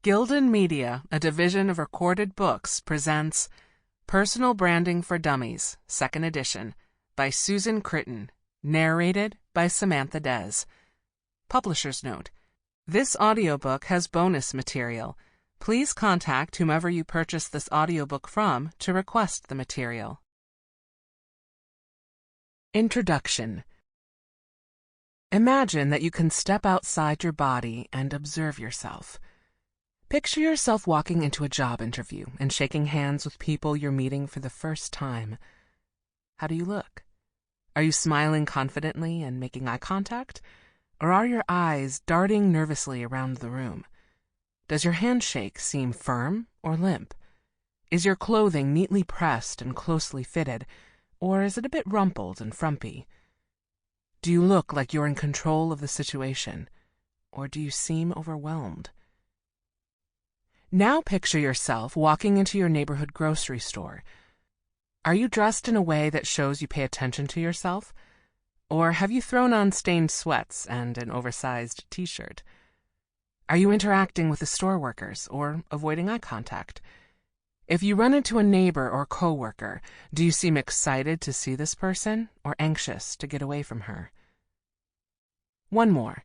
Gildan Media, a division of Recorded Books, presents Personal Branding for Dummies, 2nd edition, by Susan Chritton, narrated by Samantha Desz. Publisher's note: this audiobook has bonus material. Please contact whomever you purchase this audiobook from to request the material. Introduction. Imagine that you can step outside your body and observe yourself. Picture yourself walking into a job interview and shaking hands with people you're meeting for the first time. How do you look? Are you smiling confidently and making eye contact? Or are your eyes darting nervously around the room? Does your handshake seem firm or limp? Is your clothing neatly pressed and closely fitted, or is it a bit rumpled and frumpy? Do you look like you're in control of the situation, or do you seem overwhelmed? Now picture yourself walking into your neighborhood grocery store. Are you dressed in a way that shows you pay attention to yourself? Or have you thrown on stained sweats and an oversized t-shirt? Are you interacting with the store workers or avoiding eye contact? If you run into a neighbor or coworker, do you seem excited to see this person or anxious to get away from her? One more.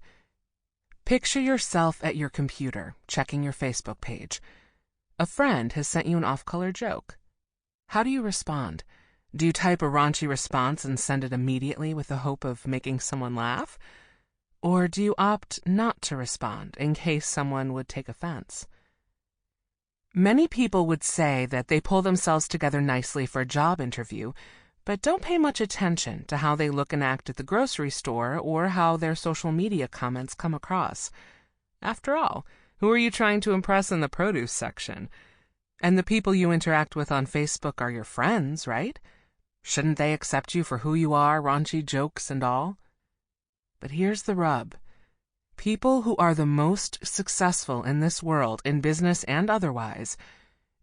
Picture yourself at your computer, checking your Facebook page. A friend has sent you an off-color joke. How do you respond? Do you type a raunchy response and send it immediately with the hope of making someone laugh? Or do you opt not to respond in case someone would take offense? Many people would say that they pull themselves together nicely for a job interview, but don't pay much attention to how they look and act at the grocery store or how their social media comments come across. After all, who are you trying to impress in the produce section? And the people you interact with on Facebook are your friends, right? Shouldn't they accept you for who you are, raunchy jokes and all? But here's the rub. People who are the most successful in this world, in business and otherwise,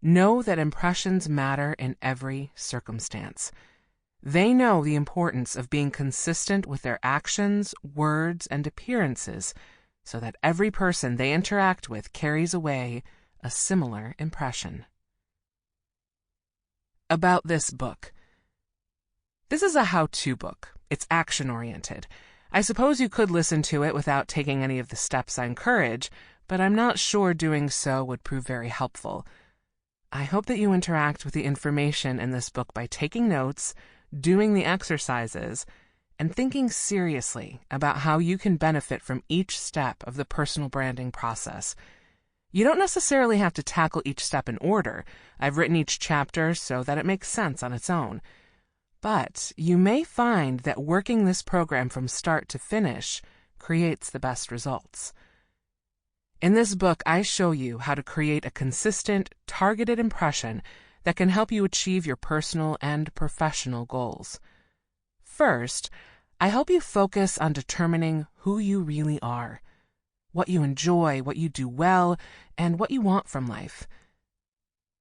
know that impressions matter in every circumstance. They know the importance of being consistent with their actions, words, and appearances so that every person they interact with carries away a similar impression. About this book. This is a how-to book. It's action-oriented. I suppose you could listen to it without taking any of the steps I encourage, but I'm not sure doing so would prove very helpful. I hope that you interact with the information in this book by taking notes, doing the exercises, and thinking seriously about how you can benefit from each step of the personal branding process. You don't necessarily have to tackle each step in order. I've written each chapter so that it makes sense on its own. But you may find that working this program from start to finish creates the best results. In this book, I show you how to create a consistent, targeted impression that can help you achieve your personal and professional goals. First, I help you focus on determining who you really are, what you enjoy, what you do well, and what you want from life.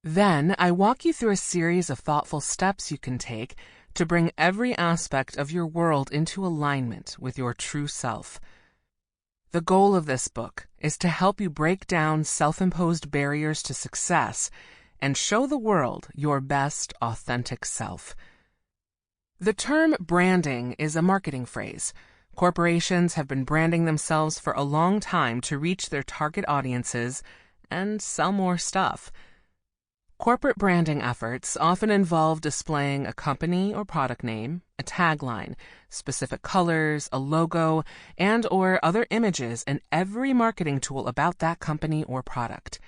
Then, I walk you through a series of thoughtful steps you can take to bring every aspect of your world into alignment with your true self. The goal of this book is to help you break down self-imposed barriers to success and show the world your best, authentic self. The term branding is a marketing phrase. Corporations have been branding themselves for a long time to reach their target audiences and sell more stuff. Corporate branding efforts often involve displaying a company or product name, a tagline, specific colors, a logo, and/or other images in every marketing tool about that company or product.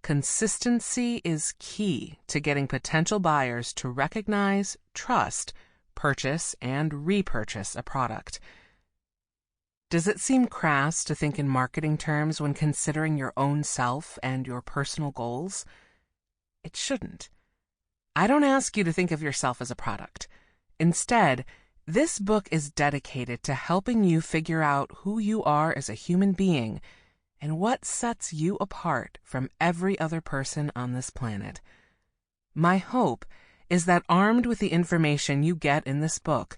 Consistency is key to getting potential buyers to recognize, trust, purchase, and repurchase a product. Does it seem crass to think in marketing terms when considering your own self and your personal goals? It shouldn't. I don't ask you to think of yourself as a product. Instead, this book is dedicated to helping you figure out who you are as a human being and what sets you apart from every other person on this planet. My hope is that armed with the information you get in this book,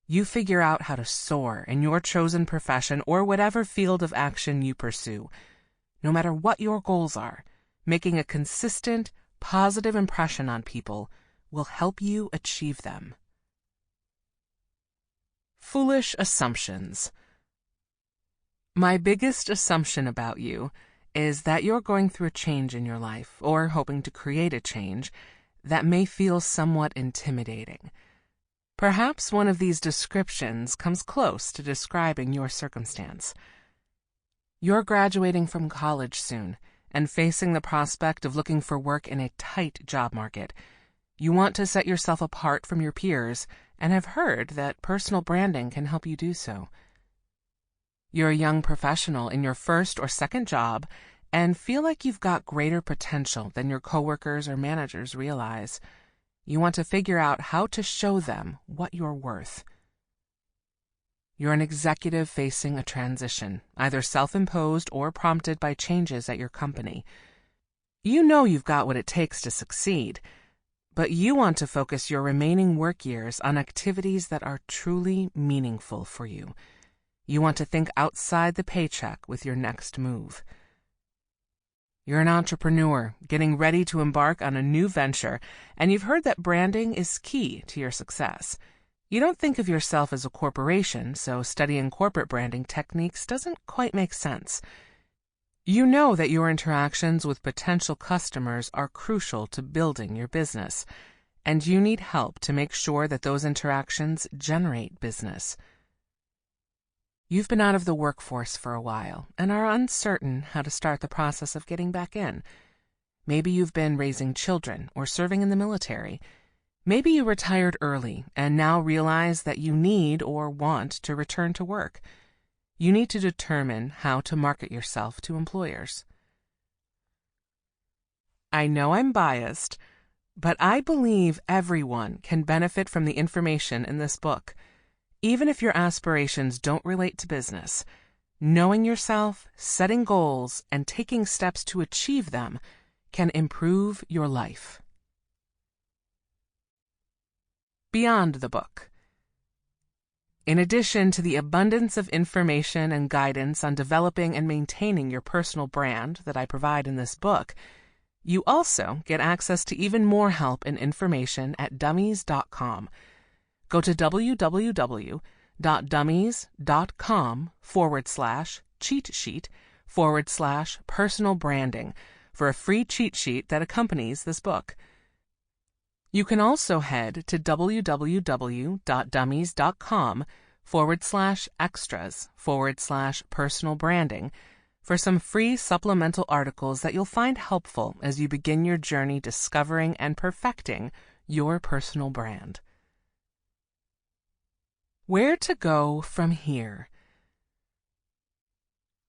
you figure out how to soar in your chosen profession or whatever field of action you pursue. no matter what your goals are, making a consistent, positive impression on people will help you achieve them. Foolish assumptions. My biggest assumption about you is that you're going through a change in your life, or hoping to create a change, that may feel somewhat intimidating. Perhaps one of these descriptions comes close to describing your circumstance. You're graduating from college soon and facing the prospect of looking for work in a tight job market. You want to set yourself apart from your peers and have heard that personal branding can help you do so. You're a young professional in your first or second job and feel like you've got greater potential than your coworkers or managers realize. You want to figure out how to show them what you're worth. You're an executive facing a transition, either self-imposed or prompted by changes at your company. You know you've got what it takes to succeed, but you want to focus your remaining work years on activities that are truly meaningful for you. You want to think outside the paycheck with your next move. You're an entrepreneur getting ready to embark on a new venture, and you've heard that branding is key to your success. You don't think of yourself as a corporation, so studying corporate branding techniques doesn't quite make sense. You know that your interactions with potential customers are crucial to building your business, and you need help to make sure that those interactions generate business. You've been out of the workforce for a while and are uncertain how to start the process of getting back in. Maybe you've been raising children or serving in the military. Maybe you retired early and now realize that you need or want to return to work. You need to determine how to market yourself to employers. I know I'm biased, but I believe everyone can benefit from the information in this book. Even if your aspirations don't relate to business, knowing yourself, setting goals, and taking steps to achieve them can improve your life. Beyond the book. In addition to the abundance of information and guidance on developing and maintaining your personal brand that I provide in this book, you also get access to even more help and information at dummies.com. Go to www.dummies.com/cheat sheet/personal branding for a free cheat sheet that accompanies this book. You can also head to www.dummies.com/extras/personal branding for some free supplemental articles that you'll find helpful as you begin your journey discovering and perfecting your personal brand. Where to go from here?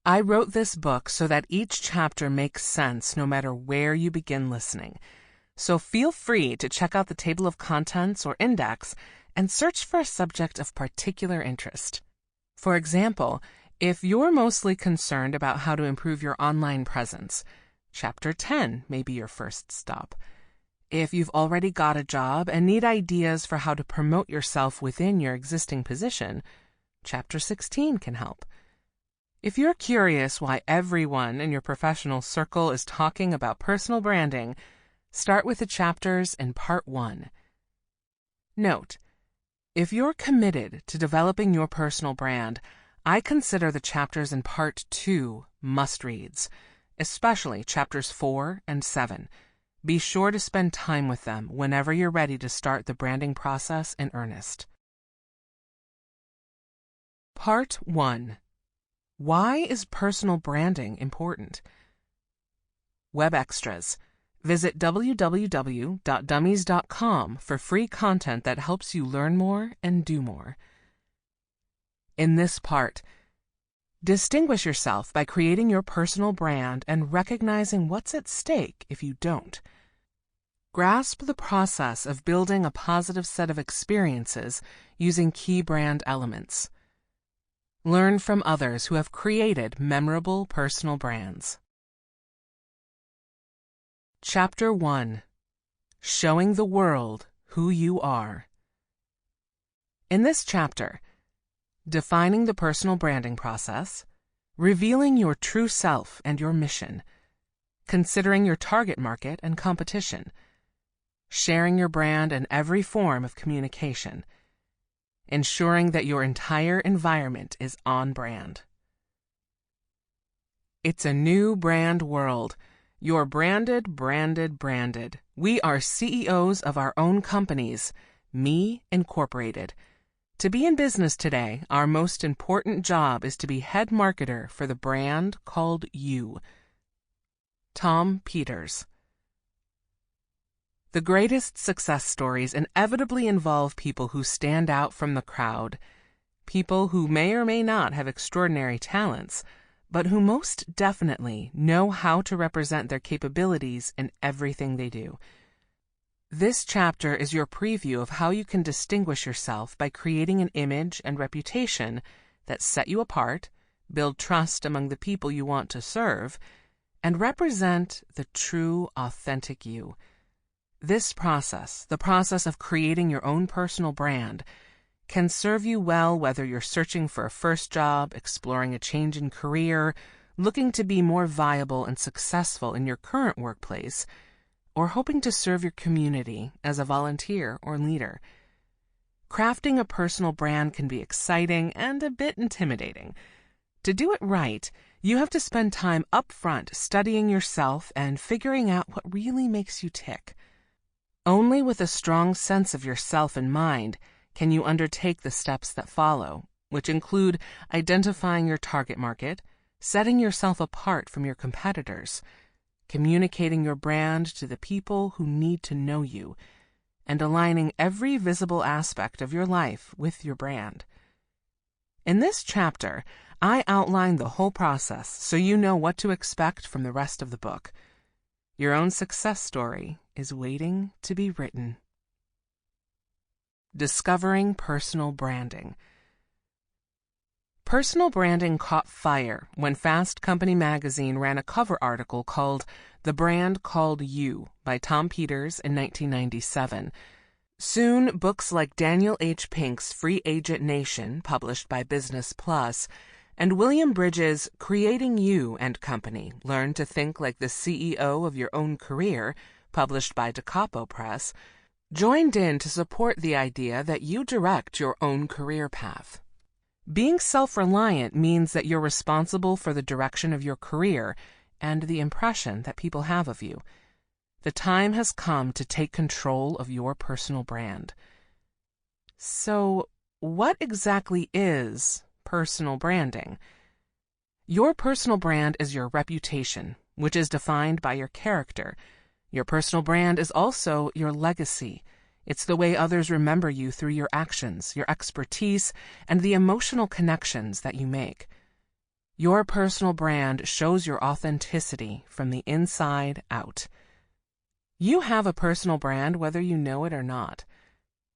I wrote this book so that each chapter makes sense no matter where you begin listening. So feel free to check out the table of contents or index and search for a subject of particular interest. For example, if you're mostly concerned about how to improve your online presence, Chapter 10 may be your first stop. If you've already got a job and need ideas for how to promote yourself within your existing position, Chapter 16 can help. If you're curious why everyone in your professional circle is talking about personal branding, start with the chapters in Part 1. Note, if you're committed to developing your personal brand, I consider the chapters in Part 2 must-reads, especially Chapters 4 and 7. Be sure to spend time with them whenever you're ready to start the branding process in earnest. Part 1. Why is personal branding important? Web extras. Visit www.dummies.com for free content that helps you learn more and do more. In this part, distinguish yourself by creating your personal brand and recognizing what's at stake if you don't. Grasp the process of building a positive set of experiences using key brand elements. Learn from others who have created memorable personal brands. Chapter 1. Showing the world who you are. In this chapter, defining the personal branding process, revealing your true self and your mission, considering your target market and competition, sharing your brand in every form of communication, ensuring that your entire environment is on brand. It's a new brand world. You're branded, branded, branded. We are CEOs of our own companies, Me Incorporated. To be in business today, our most important job is to be head marketer for the brand called you. Tom Peters. The greatest success stories inevitably involve people who stand out from the crowd, people who may or may not have extraordinary talents, but who most definitely know how to represent their capabilities in everything they do. This chapter is your preview of how you can distinguish yourself by creating an image and reputation that set you apart, build trust among the people you want to serve, and represent the true, authentic you. This process, the process of creating your own personal brand, can serve you well whether you're searching for a first job, exploring a change in career, looking to be more viable and successful in your current workplace, or hoping to serve your community as a volunteer or leader. Crafting a personal brand can be exciting and a bit intimidating. To do it right, you have to spend time up front studying yourself and figuring out what really makes you tick. Only with a strong sense of yourself in mind can you undertake the steps that follow, which include identifying your target market, setting yourself apart from your competitors, communicating your brand to the people who need to know you, and aligning every visible aspect of your life with your brand. In this chapter, I outline the whole process so you know what to expect from the rest of the book. Your own success story is waiting to be written. Discovering personal branding. Personal branding caught fire when Fast Company magazine ran a cover article called The Brand Called You by Tom Peters in 1997. Soon, books like Daniel H. Pink's Free Agent Nation, published by Business Plus, and William Bridges' Creating You and Company, Learn to Think Like the CEO of Your Own Career, published by Da Capo Press, joined in to support the idea that you direct your own career path. Being self-reliant means that you're responsible for the direction of your career and the impression that people have of you. The time has come to take control of your personal brand. So, what exactly is personal branding? Your personal brand is your reputation, which is defined by your character. Your personal brand is also your legacy. It's the way others remember you through your actions, your expertise, and the emotional connections that you make. Your personal brand shows your authenticity from the inside out. You have a personal brand whether you know it or not.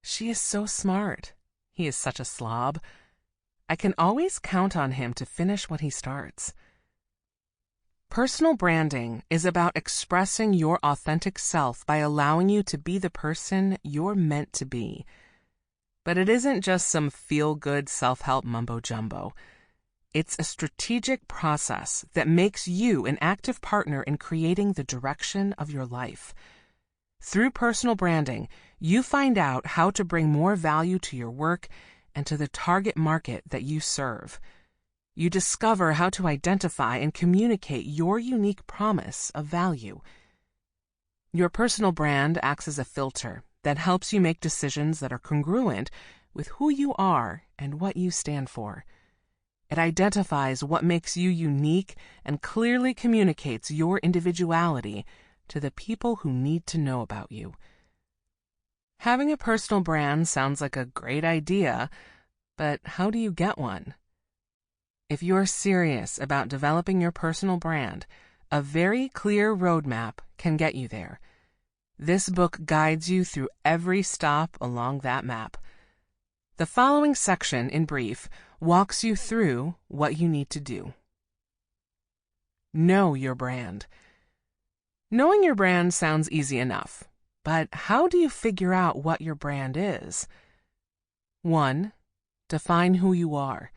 She is so smart. He is such a slob. I can always count on him to finish what he starts. Personal branding is about expressing your authentic self by allowing you to be the person you're meant to be. But it isn't just some feel-good self-help mumbo-jumbo. It's a strategic process that makes you an active partner in creating the direction of your life. Through personal branding, you find out how to bring more value to your work and to the target market that you serve. You discover how to identify and communicate your unique promise of value. Your personal brand acts as a filter that helps you make decisions that are congruent with who you are and what you stand for. It identifies what makes you unique and clearly communicates your individuality to the people who need to know about you. Having a personal brand sounds like a great idea, but how do you get one? If you're serious about developing your personal brand, a very clear roadmap can get you there. This book guides you through every stop along that map. The following section, in brief, walks you through what you need to do. Know your brand. Knowing your brand sounds easy enough, but how do you figure out what your brand is? 1. Define who you are.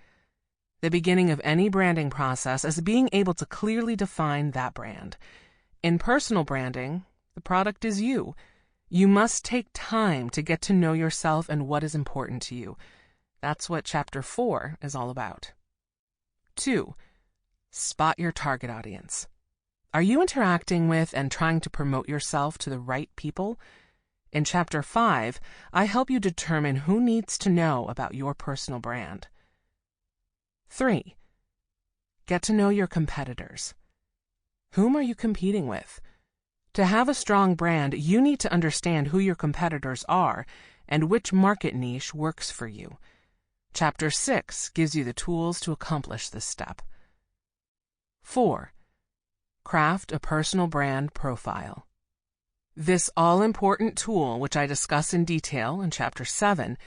The beginning of any branding process is being able to clearly define that brand. In personal branding, the product is you. You must take time to get to know yourself and what is important to you. That's what Chapter 4 is all about. 2. Spot your target audience. Are you interacting with and trying to promote yourself to the right people? In Chapter 5, I help you determine who needs to know about your personal brand. 3. Get to know your competitors. Whom are you competing with? To have a strong brand, you need to understand who your competitors are and which market niche works for you. Chapter 6 gives you the tools to accomplish this step. 4. Craft a personal brand profile. This all-important tool, which I discuss in detail in Chapter 7,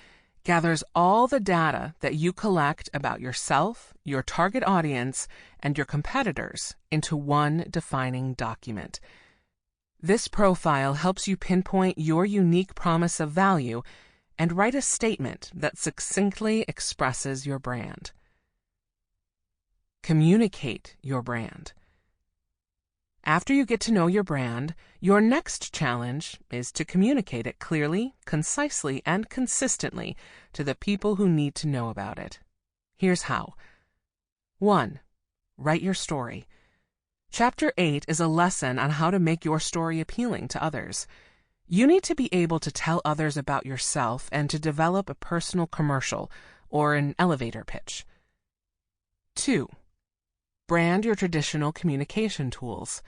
gathers all the data that you collect about yourself, your target audience, and your competitors into one defining document. This profile helps you pinpoint your unique promise of value and write a statement that succinctly expresses your brand. Communicate your brand. After you get to know your brand, your next challenge is to communicate it clearly, concisely, and consistently to the people who need to know about it. Here's how. 1. Write your story. Chapter 8 is a lesson on how to make your story appealing to others. You need to be able to tell others about yourself and to develop a personal commercial or an elevator pitch. 2. Brand your traditional communication tools.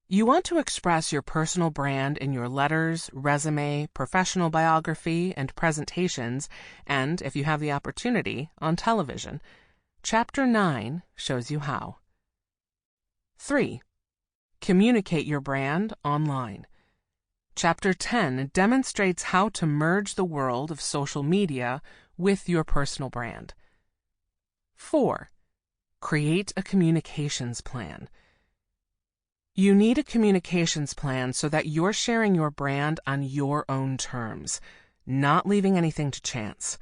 You want to express your personal brand in your letters, resume, professional biography, and presentations, and, if you have the opportunity, on television. Chapter 9 shows you how. 3. Communicate your brand online. Chapter 10 demonstrates how to merge the world of social media with your personal brand. 4. Create a communications plan. You need a communications plan so that you're sharing your brand on your own terms, not leaving anything to chance.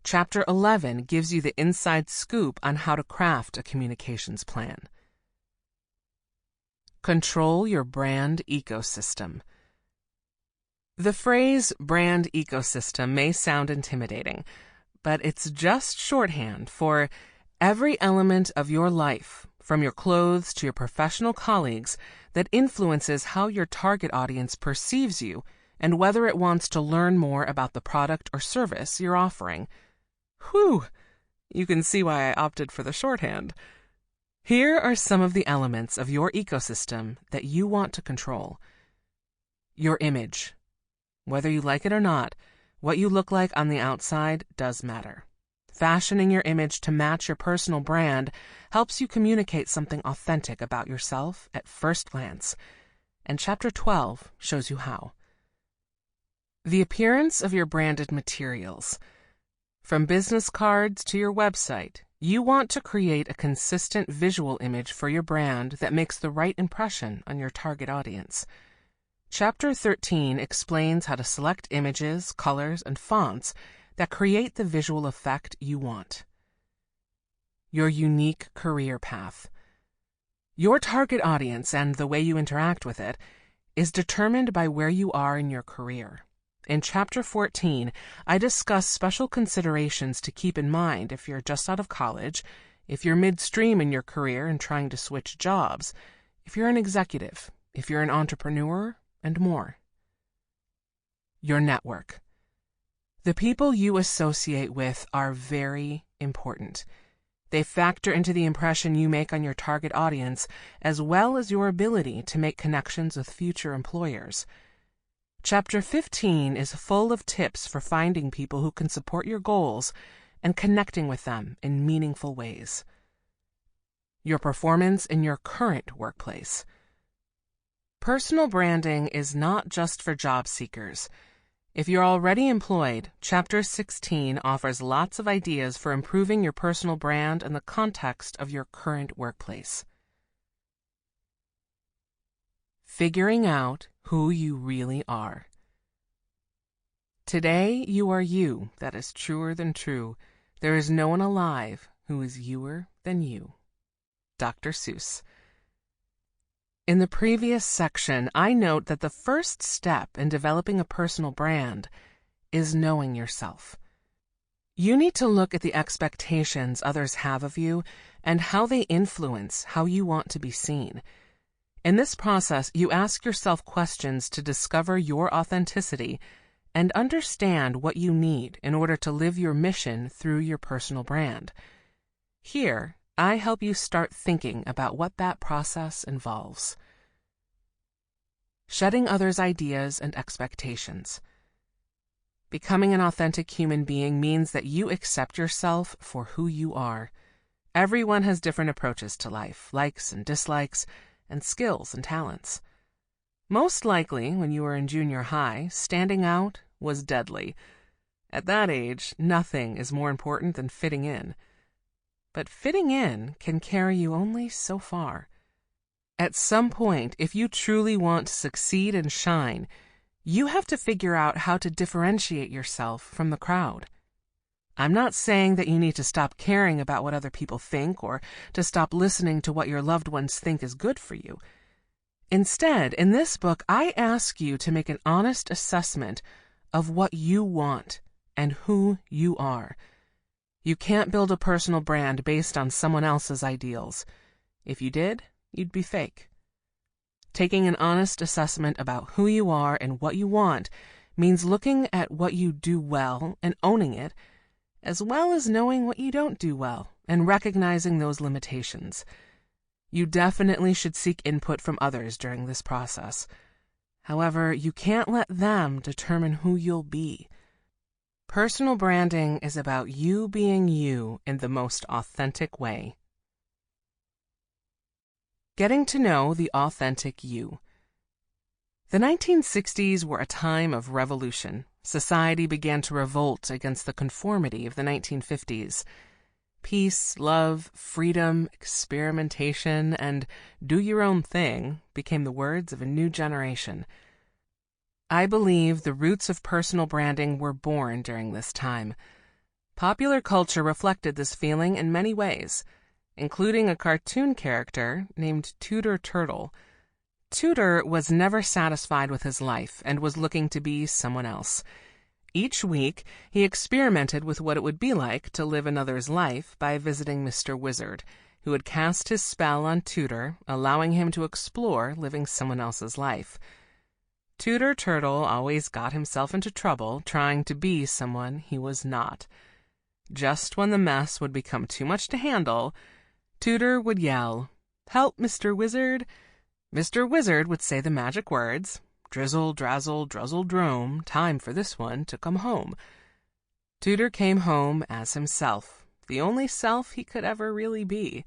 Chapter 11 gives you the inside scoop on how to craft a communications plan. Control your brand ecosystem. The phrase brand ecosystem may sound intimidating, but it's just shorthand for every element of your life, from your clothes to your professional colleagues, that influences how your target audience perceives you and whether it wants to learn more about the product or service you're offering. Whew! You can see why I opted for the shorthand. Here are some of the elements of your ecosystem that you want to control. Your image. Whether you like it or not, what you look like on the outside does matter. Fashioning your image to match your personal brand helps you communicate something authentic about yourself at first glance, and Chapter 12 shows you how. The appearance of your branded materials. From business cards to your website, you want to create a consistent visual image for your brand that makes the right impression on your target audience. Chapter 13 explains how to select images, colors, and fonts that create the visual effect you want. Your unique career path. Your target audience and the way you interact with it is determined by where you are in your career. In Chapter 14, I discuss special considerations to keep in mind if you're just out of college, if you're midstream in your career and trying to switch jobs, if you're an executive, if you're an entrepreneur, and more. Your network. The people you associate with are very important. They factor into the impression you make on your target audience, as well as your ability to make connections with future employers. Chapter 15 is full of tips for finding people who can support your goals and connecting with them in meaningful ways. Your performance in your current workplace. Personal branding is not just for job seekers. If you're already employed, Chapter 16 offers lots of ideas for improving your personal brand in the context of your current workplace. Figuring out who you really are. Today, you are you. That is truer than true. There is no one alive who is youer than you. Dr. Seuss. In the previous section, I note that the first step in developing a personal brand is knowing yourself. You need to look at the expectations others have of you and how they influence how you want to be seen. In this process, you ask yourself questions to discover your authenticity and understand what you need in order to live your mission through your personal brand. Here, I help you start thinking about what that process involves. Shedding others' ideas and expectations. Becoming an authentic human being means that you accept yourself for who you are. Everyone has different approaches to life, likes and dislikes, and skills and talents. Most likely, when you were in junior high, standing out was deadly. At that age, nothing is more important than fitting in. But fitting in can carry you only so far. At some point, if you truly want to succeed and shine, you have to figure out how to differentiate yourself from the crowd. I'm not saying that you need to stop caring about what other people think or to stop listening to what your loved ones think is good for you. Instead, in this book, I ask you to make an honest assessment of what you want and who you are. You can't build a personal brand based on someone else's ideals. If you did, you'd be fake. Taking an honest assessment about who you are and what you want means looking at what you do well and owning it, as well as knowing what you don't do well and recognizing those limitations. You definitely should seek input from others during this process. However, you can't let them determine who you'll be. Personal branding is about you being you in the most authentic way. Getting to know the authentic you. The 1960s were a time of revolution. Society began to revolt against the conformity of the 1950s. Peace, love, freedom, experimentation, and do your own thing became the words of a new generation. I believe the roots of personal branding were born during this time. Popular culture reflected this feeling in many ways, including a cartoon character named Tudor Turtle. Tudor was never satisfied with his life and was looking to be someone else. Each week, he experimented with what it would be like to live another's life by visiting Mr. Wizard, who had cast his spell on Tudor, allowing him to explore living someone else's life. Tudor Turtle always got himself into trouble trying to be someone he was not. Just when the mess would become too much to handle, Tudor would yell, "Help, Mr. Wizard!" Mr. Wizard would say the magic words, "Drizzle, drazzle, druzzle, drome, time for this one to come home." Tudor came home as himself, the only self he could ever really be.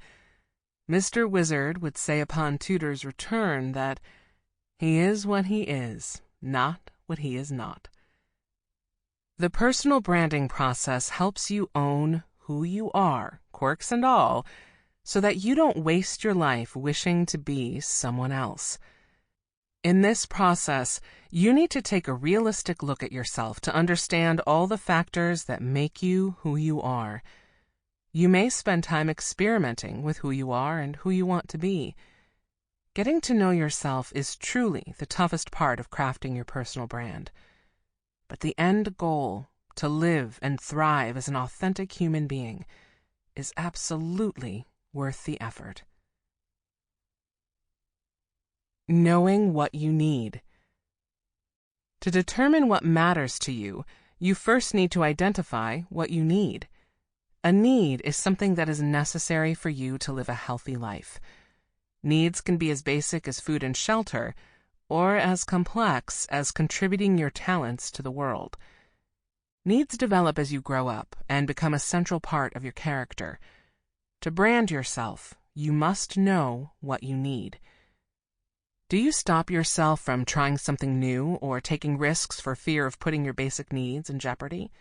Mr. Wizard would say upon Tudor's return that he is what he is, not what he is not. The personal branding process helps you own who you are, quirks and all, so that you don't waste your life wishing to be someone else. In this process, you need to take a realistic look at yourself to understand all the factors that make you who you are. You may spend time experimenting with who you are and who you want to be. Getting to know yourself is truly the toughest part of crafting your personal brand. But the end goal, to live and thrive as an authentic human being, is absolutely worth the effort. Knowing what you need. To determine what matters to you, you first need to identify what you need. A need is something that is necessary for you to live a healthy life. Needs can be as basic as food and shelter, or as complex as contributing your talents to the world. Needs develop as you grow up and become a central part of your character. To brand yourself, you must know what you need. Do you stop yourself from trying something new or taking risks for fear of putting your basic needs in jeopardy?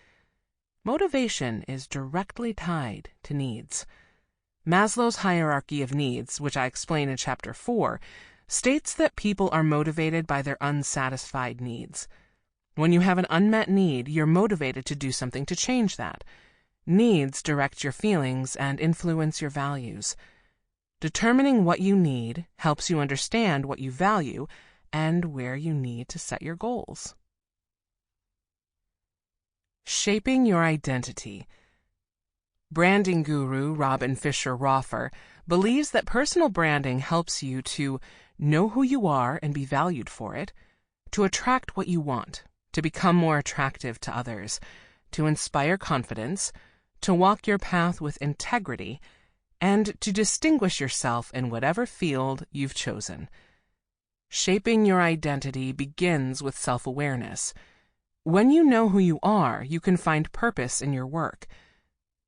Motivation is directly tied to needs. Maslow's hierarchy of needs, which I explain in Chapter 4, states that people are motivated by their unsatisfied needs. When you have an unmet need, you're motivated to do something to change that. Needs direct your feelings and influence your values. Determining what you need helps you understand what you value and where you need to set your goals. Shaping your identity. Branding guru Robin Fisher-Roffer believes that personal branding helps you to know who you are and be valued for it, to attract what you want, to become more attractive to others, to inspire confidence, to walk your path with integrity, and to distinguish yourself in whatever field you've chosen. Shaping your identity begins with self-awareness. When you know who you are, you can find purpose in your work.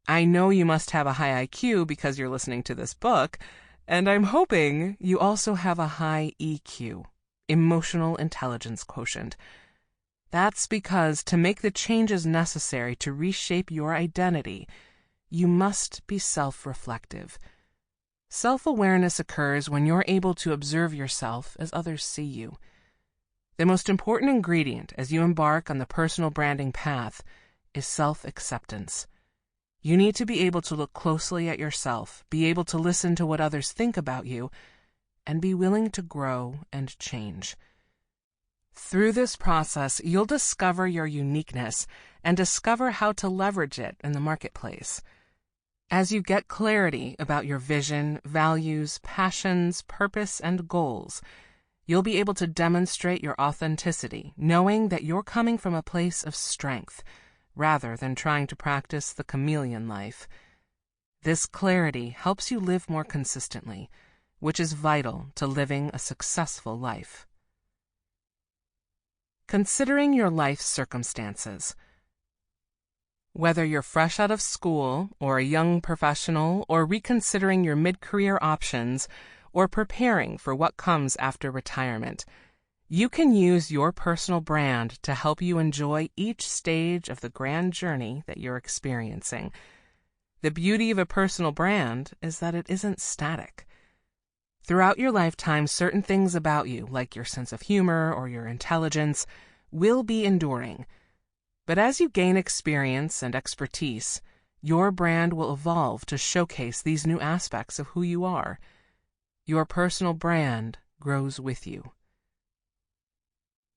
I know you must have a high IQ because you're listening to this book, and I'm hoping you also have a high EQ, emotional intelligence quotient. That's because to make the changes necessary to reshape your identity, you must be self-reflective. Self-awareness occurs when you're able to observe yourself as others see you. The most important ingredient as you embark on the personal branding path is self-acceptance. You need to be able to look closely at yourself, be able to listen to what others think about you, and be willing to grow and change. Through this process, you'll discover your uniqueness and discover how to leverage it in the marketplace. As you get clarity about your vision, values, passions, purpose, and goals, you'll be able to demonstrate your authenticity, knowing that you're coming from a place of strength, rather than trying to practice the chameleon life. This clarity helps you live more consistently, which is vital to living a successful life. Considering your life circumstances. Whether you're fresh out of school, or a young professional, or reconsidering your mid-career options, or preparing for what comes after retirement, you can use your personal brand to help you enjoy each stage of the grand journey that you're experiencing. The beauty of a personal brand is that it isn't static. Throughout your lifetime, certain things about you, like your sense of humor or your intelligence, will be enduring. But as you gain experience and expertise, your brand will evolve to showcase these new aspects of who you are. Your personal brand grows with you.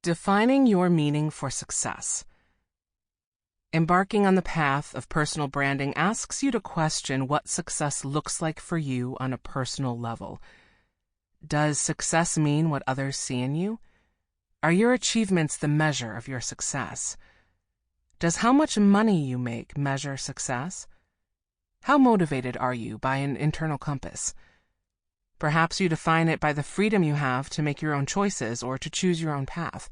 Defining your meaning for success. Embarking on the path of personal branding asks you to question what success looks like for you on a personal level. Does success mean what others see in you? Are your achievements the measure of your success? Does how much money you make measure success? How motivated are you by an internal compass? Perhaps you define it by the freedom you have to make your own choices or to choose your own path.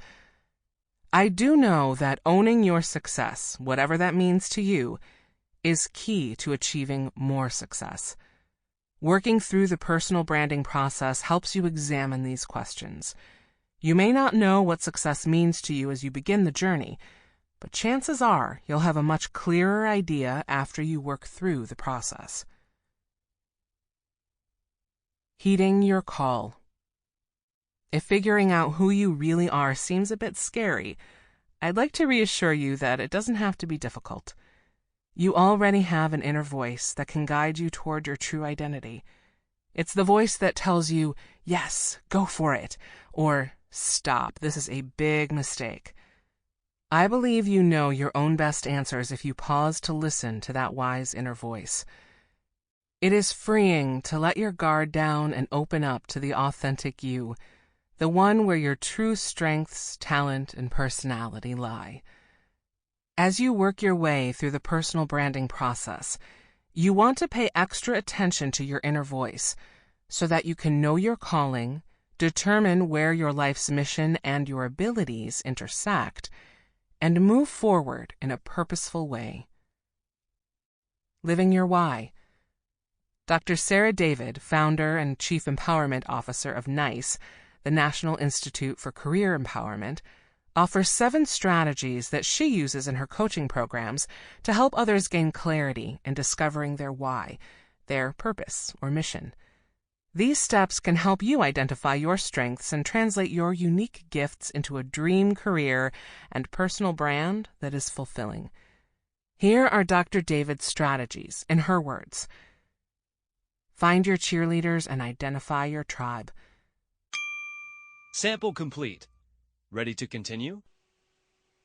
I do know that owning your success, whatever that means to you, is key to achieving more success. Working through the personal branding process helps you examine these questions. You may not know what success means to you as you begin the journey, but chances are you'll have a much clearer idea after you work through the process. Heeding your call. If figuring out who you really are seems a bit scary, I'd like to reassure you that it doesn't have to be difficult. You already have an inner voice that can guide you toward your true identity. It's the voice that tells you, yes, go for it, or stop, this is a big mistake. I believe you know your own best answers if you pause to listen to that wise inner voice. It is freeing to let your guard down and open up to the authentic you, the one where your true strengths, talent, and personality lie. As you work your way through the personal branding process, you want to pay extra attention to your inner voice so that you can know your calling, determine where your life's mission and your abilities intersect, and move forward in a purposeful way. Living your why. Dr. Sarah David, founder and chief empowerment officer of NICE, the National Institute for Career Empowerment, offers 7 strategies that she uses in her coaching programs to help others gain clarity in discovering their why, their purpose or mission. These steps can help you identify your strengths and translate your unique gifts into a dream career and personal brand that is fulfilling. Here are Dr. David's strategies, in her words. Find your cheerleaders and identify your tribe. Sample complete. Ready to continue?